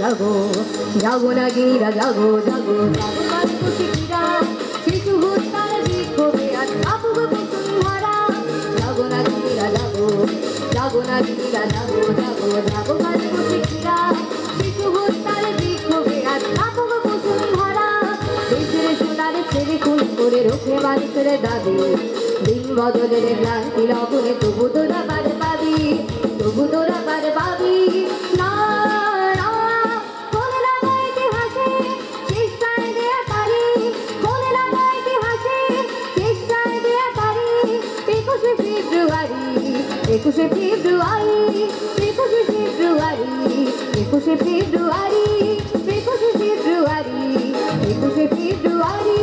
জাগো জাগো নাগিনীরা জাগো জাগো জাগো কাশিরা শিশু হত্যার বিক্ষোভে আজ কাপুক বসুন্ধরা জাগো নাগিনীরা জাগো জাগো নাগিনীরা জাগো জাগো জাগো কাশিরা শিশু হত্যার বিক্ষোভে আজ কাপুক বসুন্ধরা দেশের সোনার ছেলে খুন করে রোখে মানুষের দাবি দিন বদলের ক্লান্তি লবণে তবু তোরা পার পাবি তবু তোরা পার পাবি না না মনে লাগা ইতিহাসে চেষ্টায় দেয়া তারি মনে লাগা ইতিহাসে চেষ্টায় দেয়া তারি 21শে ফেব্রুয়ারি 21শে ফেব্রুয়ারি 21শে ফেব্রুয়ারি 21শে ফেব্রুয়ারি 21শে ফেব্রুয়ারি 21শে ফেব্রুয়ারি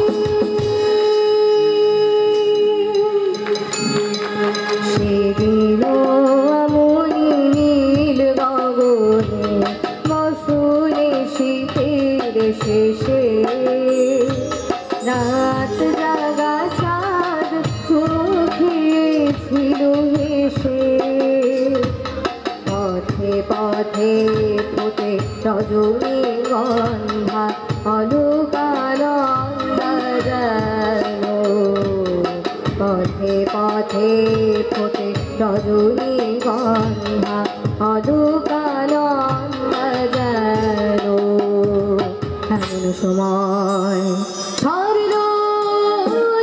সেদিন আমনি নীল গগনে মসুরে শীতের শেষে রাত জাগা চাঁদ চোখে ছিল হেসে পথে পথে ফোটে রজনী গন্ধা অলকানন্দা যেন পথে পথে ফোটে রজনী গন্ধা অলকানন্দা যেন এমন সময় ঝরলো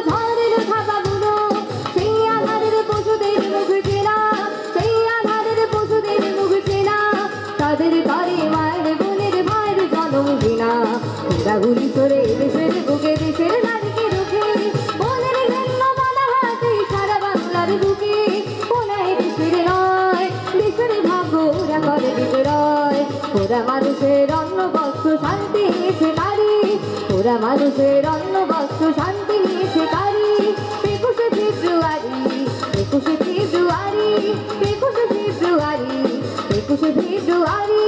ঝরলো থাকাগুলো সেই আধারের পশুদের মুখ চেনা সেই আধারের পশুদের মুখ চেনা তাদের ঘরে মায়ের বোনের ভাইয়ের জনম ঘৃণা গুলি করে দেশের বুকে দেশের নারীকে রুখে বোনের ঘৃণ্য বাধা হাতে সারা বাংলার বুকে কোনায় দেশের নয় দেশের ভাগ্য ওরা করে বিজয় ওরা মানুষের অন্ন বস্ত্র শান্তি নিয়েছে তারি ওরা মানুষের অন্ন বস্ত্র শান্তি নিয়েছে তারি 21শে ফেব্রুয়ারি 21শে ফেব্রুয়ারি 21শে ফেব্রুয়ারি 21শে ফেব্রুয়ারি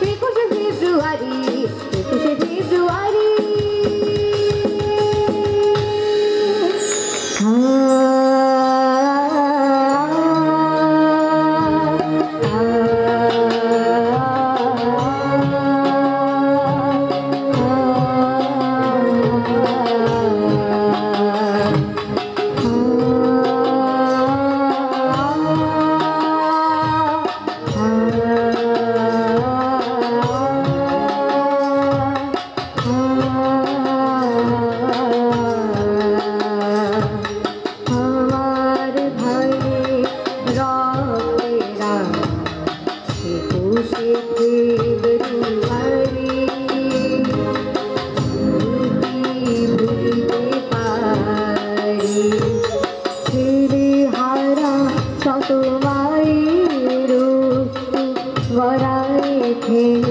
21শে ফেব্রুয়ারি 21শে ফেব্রুয়ারি Hey